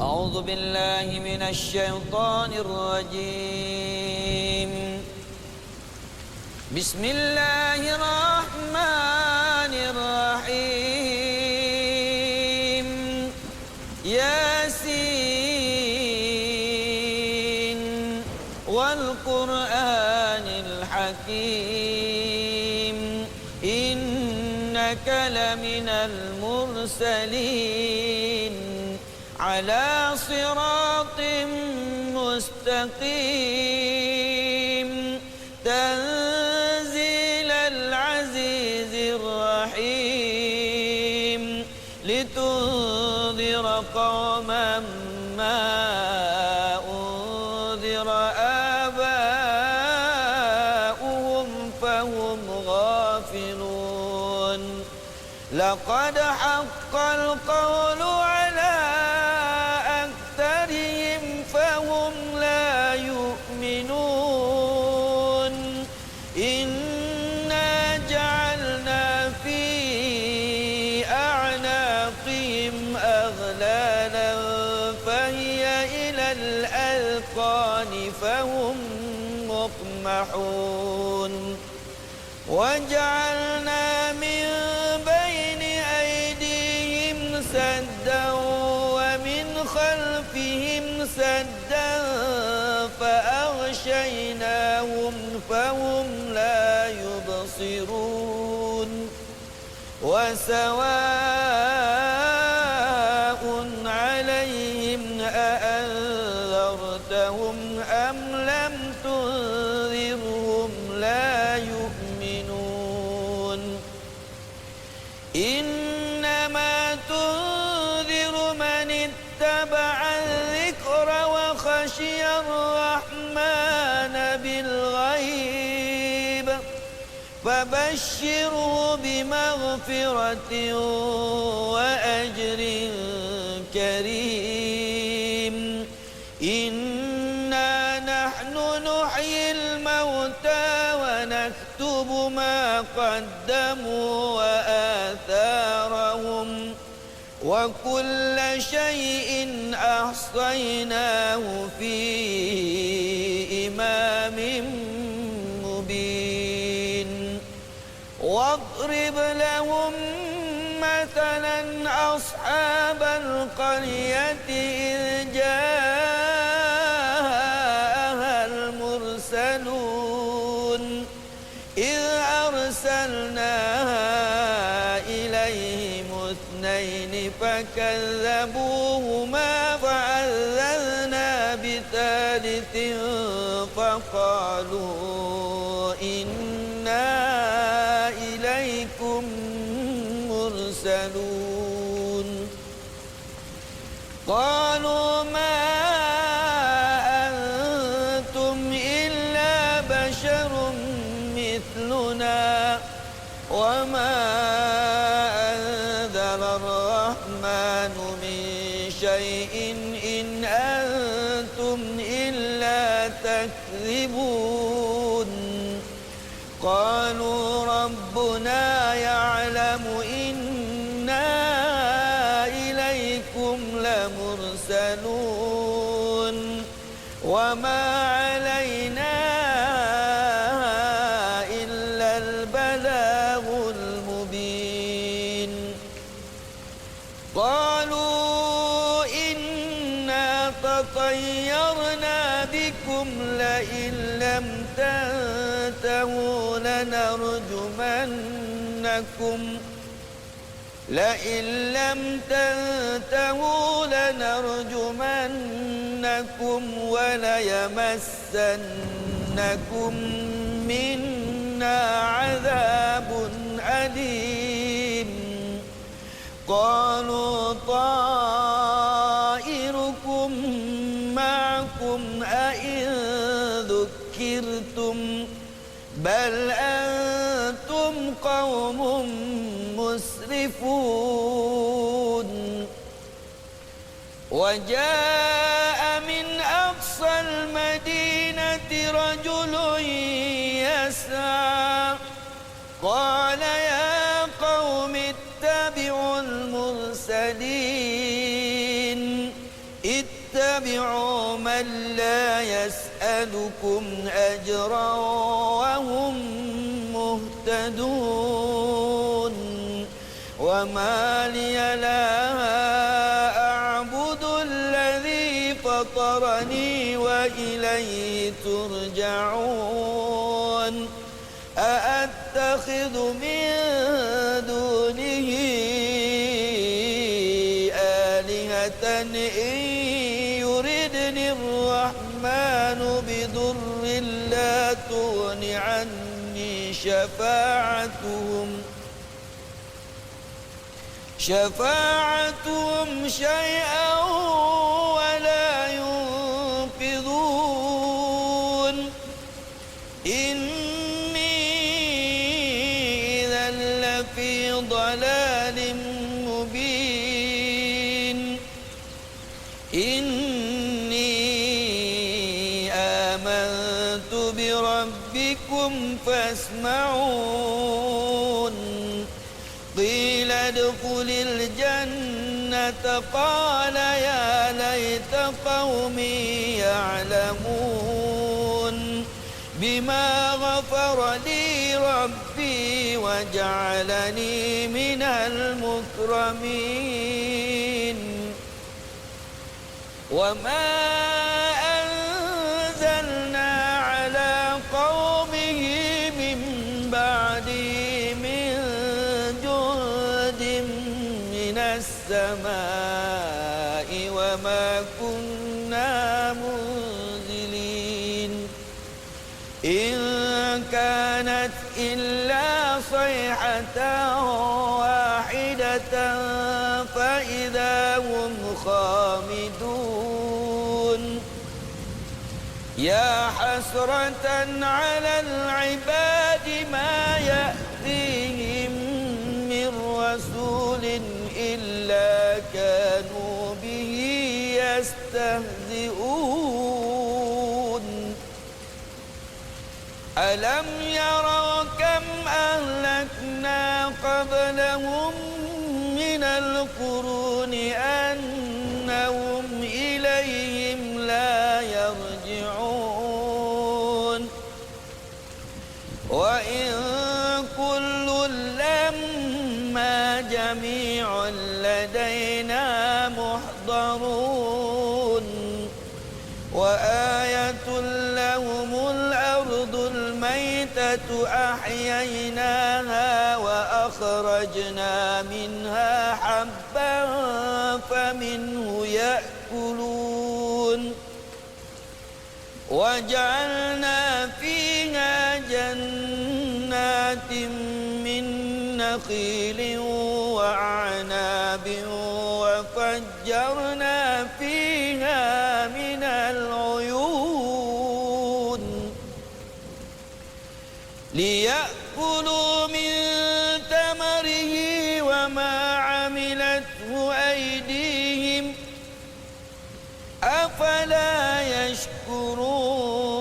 أعوذ بالله من الشيطان الرجيم. بسم الله الرحمن الرحيم. ياسين والقرآن الحكيم إنك لمن المرسلين على صراط مستقيم تنزيل العزيز الرحيم لتنذر قوما ما أنذر آباؤهم فهم غافلون لقد حق القول على أكثرهم فهم لا يؤمنون إنا جعلنا في أعناقهم أغلالا فهي إلى الأذقان فهم مقمحون وجعلنا من بين أيديهم سدا ومن خلفهم سدا فأغشيناهم فهم لا يبصرون وسواء عليهم أأنذرتهم أم لم تنذرهم لا يؤمنون إنما تنذر من اتبع الذكر وخشي الرحمن بالغيب فبشره بمغفرة وأجر كريم إنا نحن نحيي الموتى ونكتب ما قدموا وآثارهم وكل شيء أحصيناه في إمام مبين واضرب لهم مثلا أصحاب القرية إذ جاءها المرسلون إذ أرسلناها إليهم اثنين فكذبوهما فعززنا بثالث فقالوا إنا إليكم مرسلون قالوا ما أنتم إلا بشر مثلنا وما أنزل الرحمن من شيء إن أنتم إلا تكذبون قالوا ربنا يعلم إنا إليكم لمرسلون وما علينا إلا البلاغ المبين قالوا إنا تطيرنا بكم لئن لم تنتهوا لنرجمنكم وليمسنكم منا عذاب أليم قالوا طائركم معكم أئن ذكرتم بل أنتم قوم مسرفون وجاء من أقصى المدينة رجل يسعى قال يا قوم اتبعوا المرسلين اتبعوا من لا يسألكم أجرا وهم مهتدون وما لي لا أعبد الذي فطرني وإليه ترجعون أأتخذ من دونه آلهة إن يردني الرحمن بضر لا تغن عني شفاعتهم شيئا ولا ينقذون إني إذا لفي ضلال مبين إني آمنت بربكم فاسمعون قيل ادخل الجنة قال يا ليت قومي يعلمون بما غفر لي ربي وجعلني من المكرمين وما أنزلنا على قومه من بعده من جند من السماء وما كنا منزلين إن كانت إلا صيحة واحدة فإذا هم خامدون يا حسرة على العباد ما يأتيهم من رسول إلا كانوا به يستهزئون ألم يروا كم أهلكنا قبلهم من القرون أنهم إليهم لا يرجعون وإن كل لما جميع لدينا محضرون وآية لهم الأرض الميتة أحييناها وأخرجنا منها حبا فمنه يأكلون وجعلنا فيها جنات من نخيل وأعناب وفجرنا فيها من العيون ليأكلوا من ثمره وما عملته أيديهم أفلا يشكرون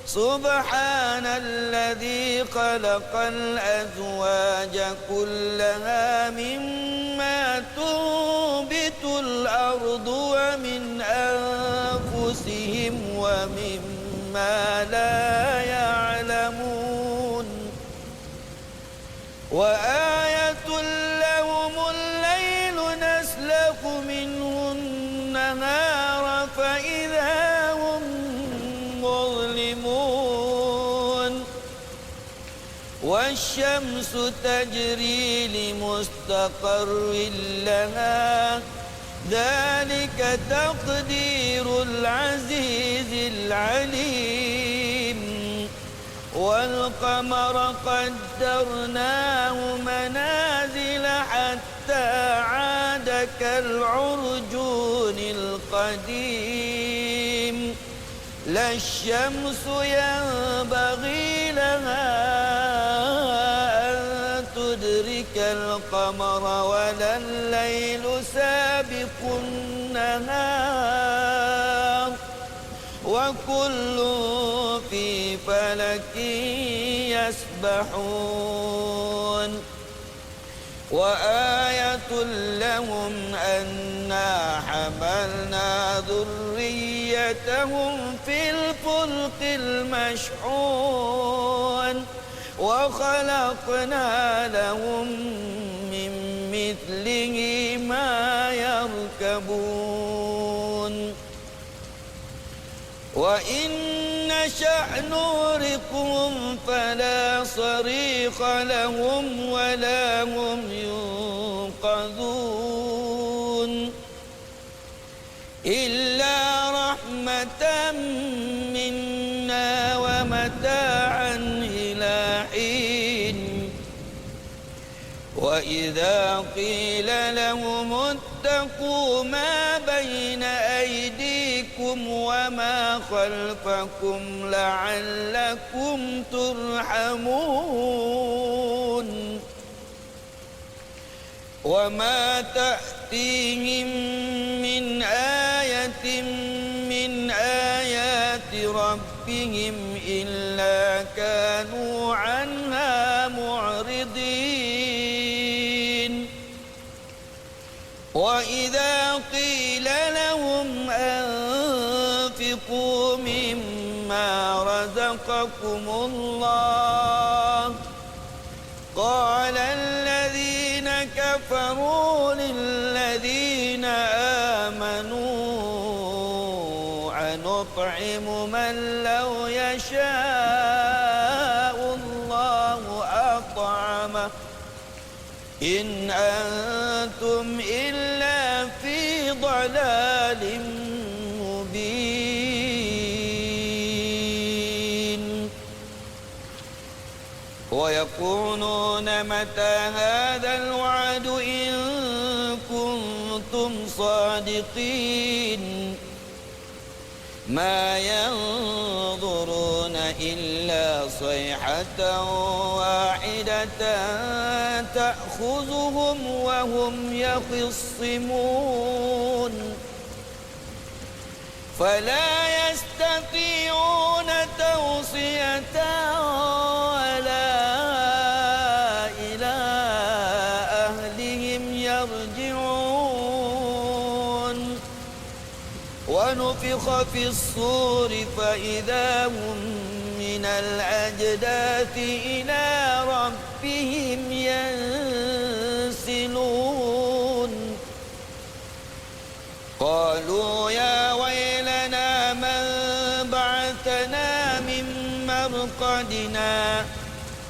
سبحان الذي خلق الأزواج كلها مما تنبت الأرض ومن أنفسهم ومما لا يعلمون وآية لهم الليل نسلخ منه النهار فإذا هم مظلمون والشمس تجري لمستقر لها ذلك تقدير العزيز العليم والقمر قدرناه منازل حتى عاد كالعرجون القديم لا الشمس ينبغي لها أن تدرك القمر ولا الليل سابق النهار وكل في فلك يسبحون وآية لهم أنا حملنا ذريتهم في الفلك المشحون وخلقنا لهم من مثله ما يركبون وإن نشأ نغرقهم فلا صريخ لهم ولا هم ينقذون إلا رحمة منا ومتاعا إلى حين وإذا قيل لهم اتقوا ما بين أيديكم وما خلفكم لعلكم ترحمون وما تأتيهم من آية من آيات ربهم إلا كانوا عنها معرضين وإذا قيل لهم أنفقوا مما رزقكم الله قال الذين كفروا للذين آمنوا أنطعم من لو يشاء الله أطعمه إن أنتم إلا في ضلال مبين ويقولون متى هذا الوعد إن كنتم صادقين ما ينظرون إلا صيحة واحدة تأخذهم وهم يخصمون فلا يستطيعون توصية ولا إلى أهلهم يرجعون ونفخ في الصور فإذا هم من الأجداث إلى ربهم ينسلون قالوا يا ويلنا من بعثنا من مرقدنا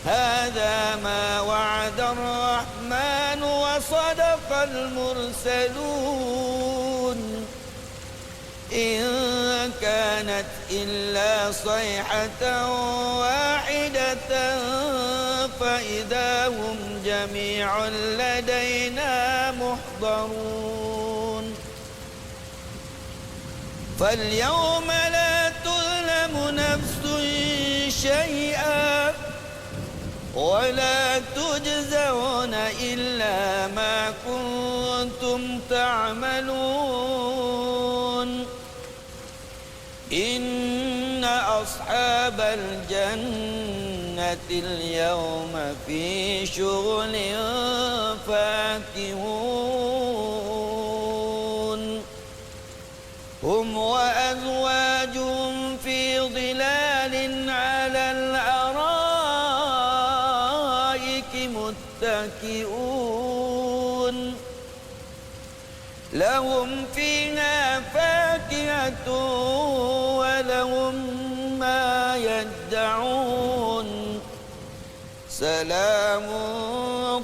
هذا ما وعد الرحمن وصدق المرسلون إن كانت إلا صيحة واحدة فإذا هم جميع لدينا محضرون فاليوم لا تظلم نفس شيئا ولا تجزون إلا ما كنتم تعملون إن أصحاب الجنة اليوم في شغل فاكهون هم وأزواجهم في ظلال على الأرائك متكئون لهم فيها فاكهة ولهم ما يدعون سلام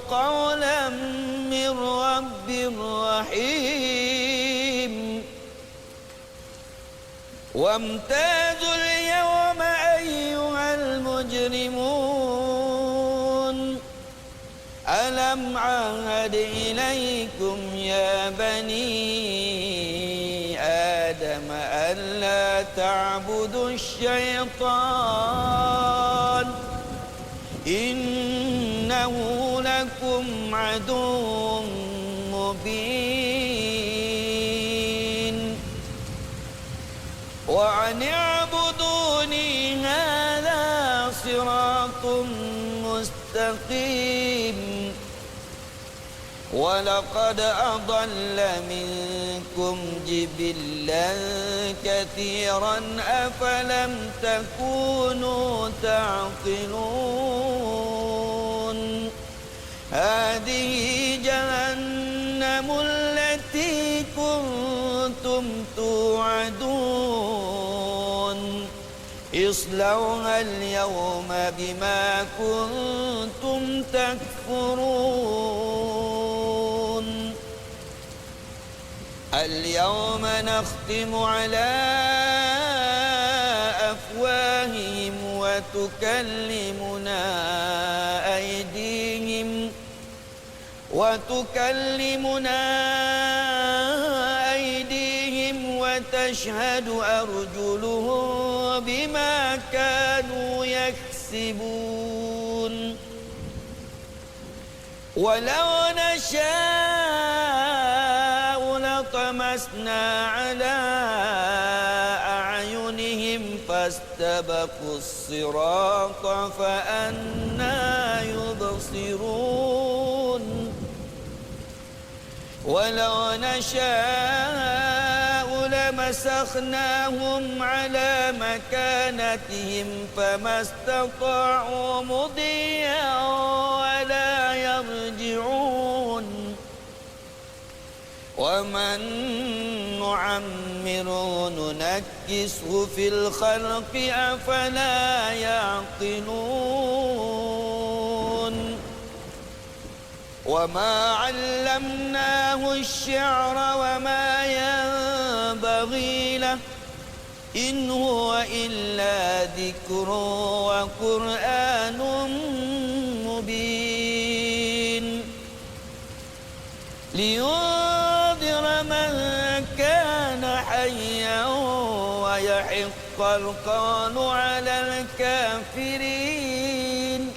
قولا من رب رحيم وامتازوا اليوم أيها المجرمون ألم عهد إليكم يا بني آدم ألا تعبدوا الشيطان إنه لكم عدو مبين وأن اعبدوني هذا صراط مستقيم ولقد أضل منكم جبلا كثيرا أفلم تكونوا تعقلون هذه جهنم التي كنتم توعدون اصلوها اليوم بما كنتم تكفرون اليوم نختم على أفواههم وتكلمنا أيديهم وتشهد أرجلهم بما كانوا يكسبون ولو نشاء لطمسنا على أعينهم فاستبقوا الصراط فأنى يبصرون ولو نشاء لمسخناهم على مكانتهم فما استطاعوا مضيا ولا يرجعون ومن نعمره ننكسه في الخلق أفلا يعقلون وما علمناه الشعر وما ينبغي له إن هو إلا ذكر وقرآن مبين لينذر من كان حيا ويحق القول على الكافرين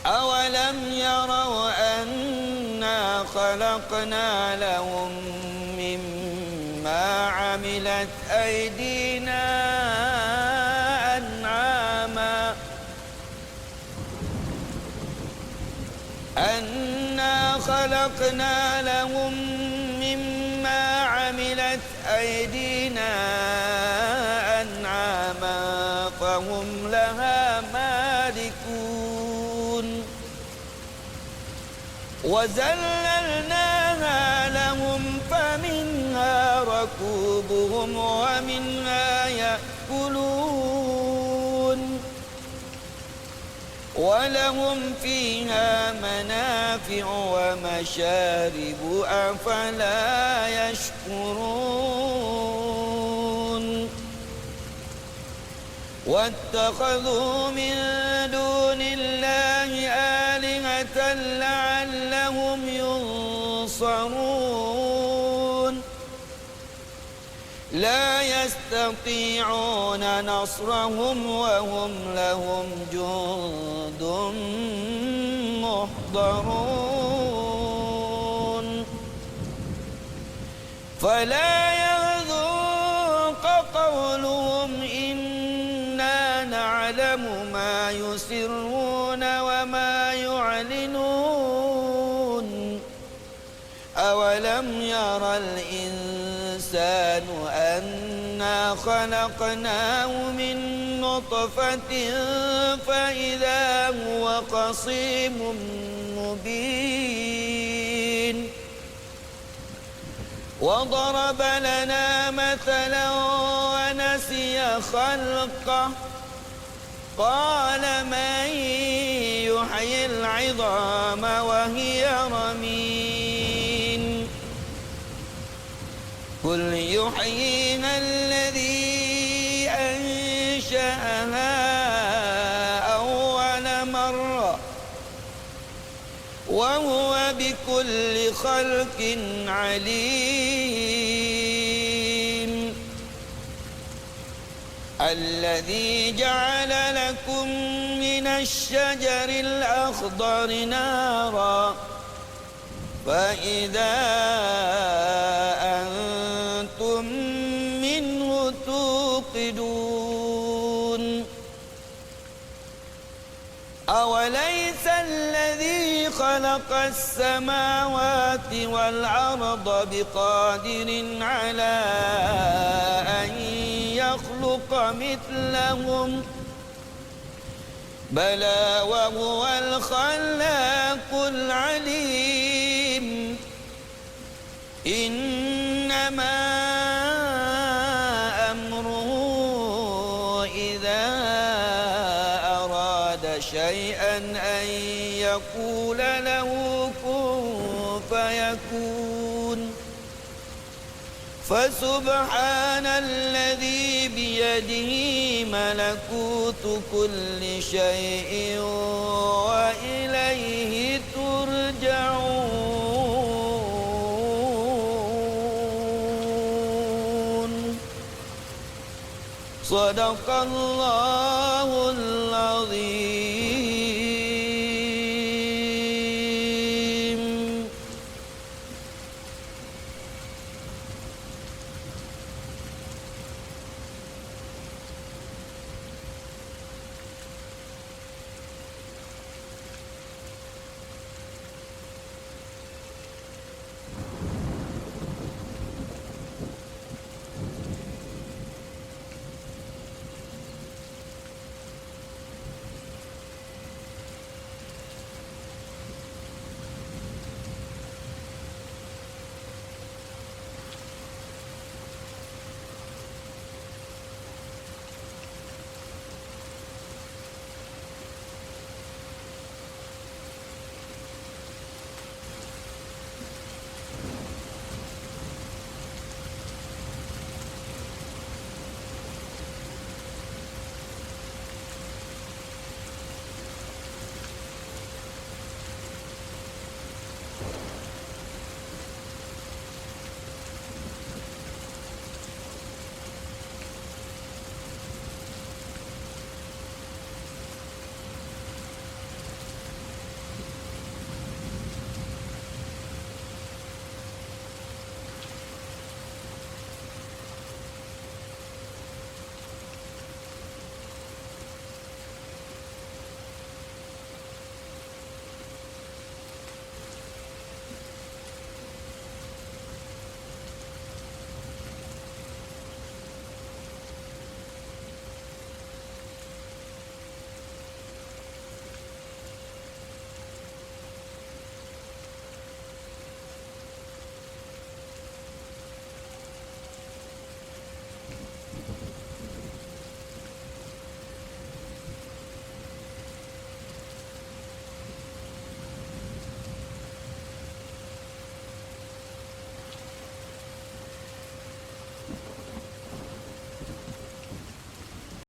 أولم يروا أنا خلقنا لهم مما عملت أيدينا أنا خلقنا لهم مما عملت أيدينا أنعاما فهم لها مالكون وذللناها لهم فمنها ركوبهم ومنها يأكلون ولهم فيها منافع ومشارب أفلا يشكرون واتخذوا من دون الله آلهة لعلهم ينصرون لا يستطيعون نصرهم وهم لهم جند محضرون فلا يحزنك قولهم إنا نعلم ما يسرون وما يعلنون أولم يرى الإنسان أنا خلقناه من نطفة فإذا هو خصيم مبين وضرب لنا مثلا ونسي خلقه قال من يحيي العظام وهي رميم قل يحييها الذي أنشأها أول مرة وهو بكل خلق عليم الذي جعل لكم من الشجر الأخضر نارا فإذا أنتم منه توقدون أوليس الذي خلق السماوات والأرض بقادر على أن يخلق مثلهم بلى وهو الخلاق العليم إنما أمره إذا أراد شيئا أن يقول له كن فيكون فسبحان الذي بيده ملكوت كل شيء وإليه ترجعون صدق الله